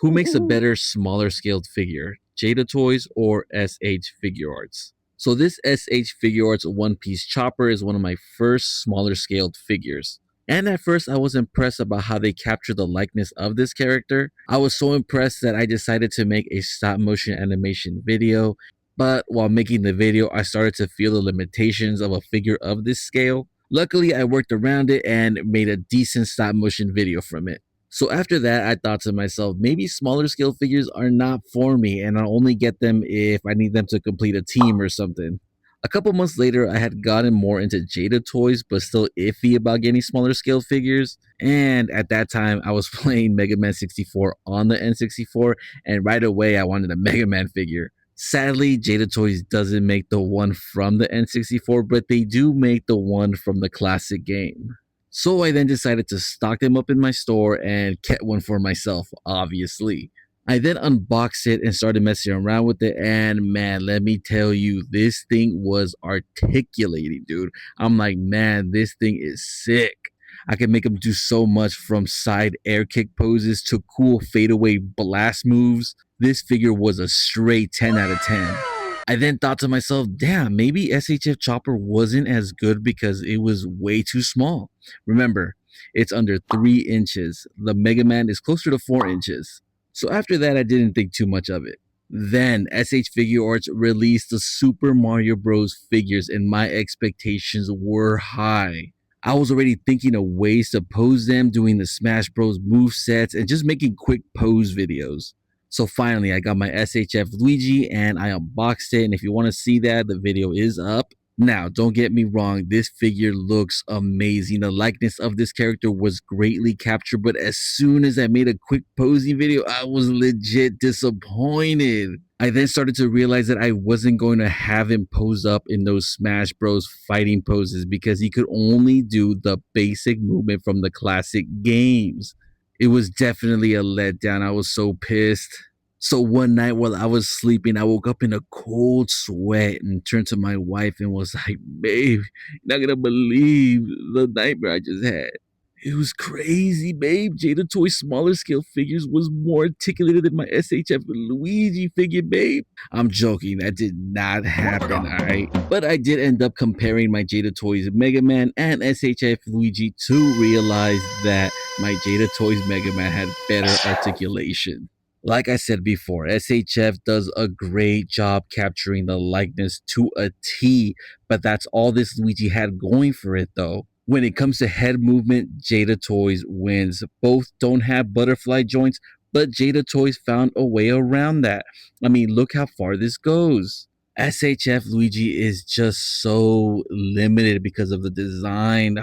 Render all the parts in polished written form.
Who makes a better smaller scaled figure, Jada Toys or S.H.Figuarts? So this S.H.Figuarts One Piece Chopper is one of my first smaller scaled figures. And at first I was impressed about how they captured the likeness of this character. I was so impressed that I decided to make a stop motion animation video. But while making the video, I started to feel the limitations of a figure of this scale. Luckily, I worked around it and made a decent stop motion video from it. So after that, I thought to myself, maybe smaller scale figures are not for me, and I'll only get them if I need them to complete a team or something. A couple months later, I had gotten more into Jada toys, but still iffy about getting smaller scale figures. And at that time, I was playing Mega Man 64 on the N64, and right away, I wanted a Mega Man figure. Sadly, Jada Toys doesn't make the one from the N64, but they do make the one from the classic game. So I then decided to stock them up in my store and kept one for myself, obviously. I then unboxed it and started messing around with it, and man, let me tell you, this thing was articulating, dude. I'm like, man, this thing is sick. I can make him do so much, from side air kick poses to cool fadeaway blast moves. This figure was a straight 10 out of 10. I then thought to myself, damn, maybe SHF Chopper wasn't as good because it was way too small. Remember, it's under 3 inches. The Mega Man is closer to 4 inches. So after that, I didn't think too much of it. Then S.H.Figuarts released the Super Mario Bros. Figures, and my expectations were high. I was already thinking of ways to pose them, doing the Smash Bros. Move sets, and just making quick pose videos. So finally, I got my SHF Luigi and I unboxed it. And if you want to see that, the video is up. Now, don't get me wrong, this figure looks amazing. The likeness of this character was greatly captured, but as soon as I made a quick posing video, I was legit disappointed. I then started to realize that I wasn't going to have him pose up in those Smash Bros. Fighting poses because he could only do the basic movement from the classic games. It was definitely a letdown. I was so pissed. So one night while I was sleeping, I woke up in a cold sweat and turned to my wife and was like, babe, you're not gonna believe the nightmare I just had. It was crazy, babe. Jada Toys smaller scale figures was more articulated than my SHF Luigi figure, babe. I'm joking, that did not happen, alright? But I did end up comparing my Jada Toys Mega Man and SHF Luigi to realize that my Jada Toys Mega Man had better articulation. Like I said before, SHF does a great job capturing the likeness to a T, but that's all this Luigi had going for it though. When it comes to head movement, Jada Toys wins. Both don't have butterfly joints, but Jada Toys found a way around that. I mean, look how far this goes. SHF Luigi is just so limited because of the design.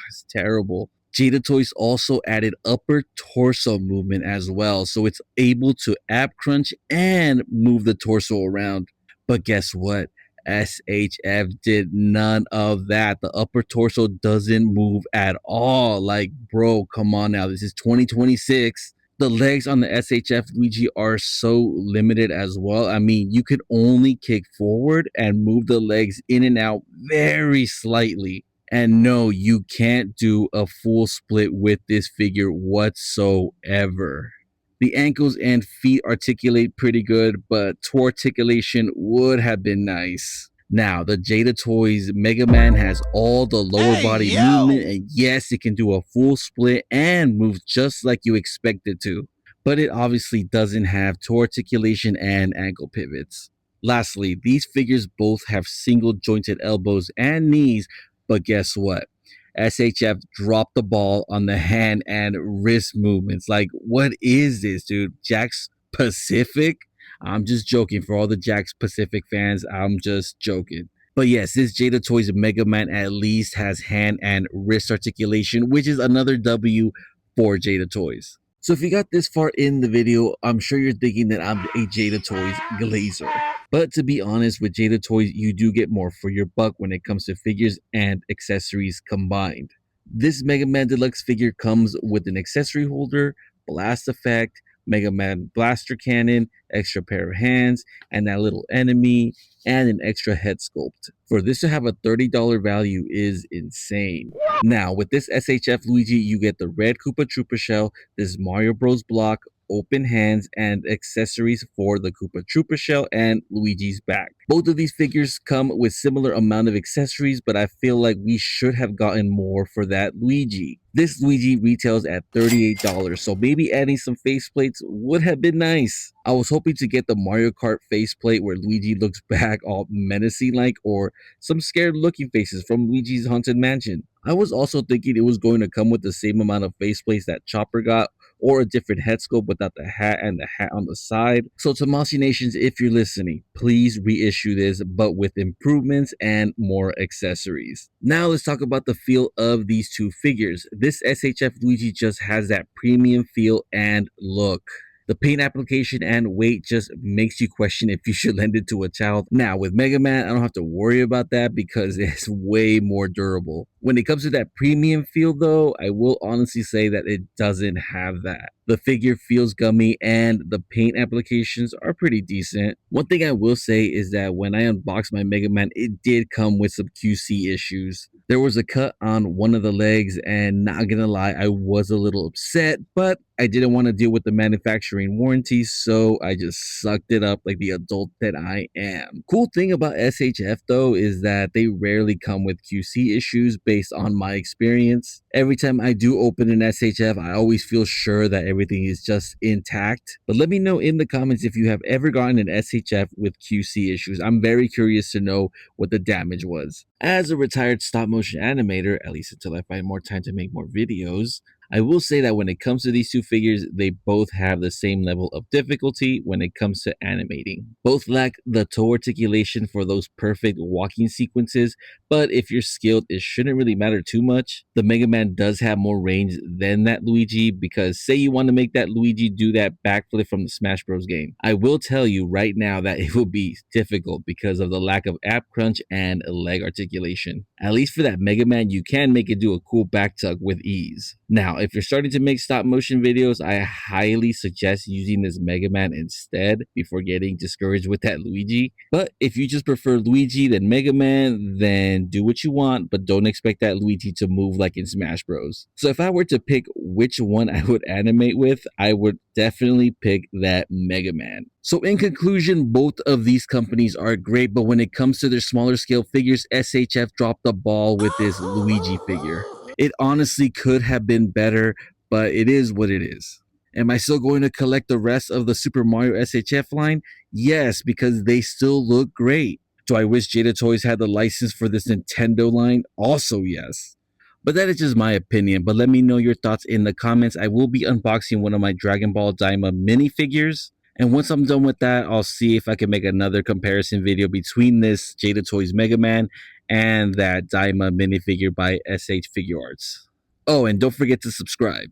It's terrible. Jada Toys also added upper torso movement as well, so it's able to ab crunch and move the torso around. But guess what? SHF did none of that. The upper torso doesn't move at all. Like, bro, come on now. This is 2026. The legs on the SHF Luigi are so limited as well. I mean, you can only kick forward and move the legs in and out very slightly. And no, you can't do a full split with this figure whatsoever. The ankles and feet articulate pretty good, but toe articulation would have been nice. Now, the Jada Toys Mega Man has all the lower body movement, and yes, it can do a full split and move just like you expect it to. But it obviously doesn't have toe articulation and ankle pivots. Lastly, these figures both have single jointed elbows and knees, but guess what? SHF dropped the ball on the hand and wrist movements. Like, what is this, dude? Jack's Pacific? I'm just joking. For all the Jack's Pacific fans, I'm just joking. But yes, this Jada Toys Mega Man at least has hand and wrist articulation, which is another W for Jada Toys. So if you got this far in the video, I'm sure you're thinking that I'm a Jada Toys glazer. But to be honest, with Jada Toys, you do get more for your buck when it comes to figures and accessories combined. This Mega Man Deluxe figure comes with an accessory holder, blast effect, Mega Man blaster cannon, extra pair of hands, and that little enemy, and an extra head sculpt. For this to have a $30 value is insane. Now, with this SHF Luigi, you get the red Koopa Troopa shell, this Mario Bros block, open hands and accessories for the Koopa Troopa shell and Luigi's back. Both of these figures come with similar amount of accessories, but I feel like we should have gotten more for that Luigi. This Luigi retails at $38, so maybe adding some faceplates would have been nice. I was hoping to get the Mario Kart faceplate where Luigi looks back all menacing like, or some scared looking faces from Luigi's Haunted Mansion. I was also thinking it was going to come with the same amount of faceplates that Chopper got, or a different head sculpt without the hat and the hat on the side. So Tamashii Nations, if you're listening, please reissue this, but with improvements and more accessories. Now let's talk about the feel of these two figures. This SHF Luigi just has that premium feel and look. The paint application and weight just makes you question if you should lend it to a child. Now, with Mega Man, I don't have to worry about that because it's way more durable. When it comes to that premium feel, though, I will honestly say that it doesn't have that. The figure feels gummy and the paint applications are pretty decent. One thing I will say is that when I unboxed my Mega Man, it did come with some QC issues. There was a cut on one of the legs, and not gonna lie, I was a little upset, but I didn't want to deal with the manufacturing warranty, so I just sucked it up like the adult that I am. Cool thing about SHF though is that they rarely come with QC issues based on my experience. Every time I do open an SHF, I always feel sure that everything is just intact. But let me know in the comments if you have ever gotten an SHF with QC issues. I'm very curious to know what the damage was. As a retired stop motion animator, at least until I find more time to make more videos, I will say that when it comes to these two figures, they both have the same level of difficulty when it comes to animating. Both lack the toe articulation for those perfect walking sequences, but if you're skilled, it shouldn't really matter too much. The Mega Man does have more range than that Luigi, because say you want to make that Luigi do that backflip from the Smash Bros game. I will tell you right now that it will be difficult because of the lack of ab crunch and leg articulation. At least for that Mega Man, you can make it do a cool back tug with ease. Now, if you're starting to make stop motion videos, I highly suggest using this Mega Man instead before getting discouraged with that Luigi. But if you just prefer Luigi than Mega Man, then do what you want, but don't expect that Luigi to move like in Smash Bros. So if I were to pick which one I would animate with, I would definitely pick that Mega Man. So in conclusion, both of these companies are great, but when it comes to their smaller scale figures, SHF dropped the ball with this Luigi figure. It honestly could have been better, but it is what it is. Am I still going to collect the rest of the Super Mario SHF line? Yes, because they still look great. Do I wish Jada Toys had the license for this Nintendo line? Also, yes. But that is just my opinion, but let me know your thoughts in the comments. I will be unboxing one of my Dragon Ball Daima minifigures. And once I'm done with that, I'll see if I can make another comparison video between this Jada Toys Mega Man and that Daima minifigure by S.H.Figuarts. Oh, and don't forget to subscribe.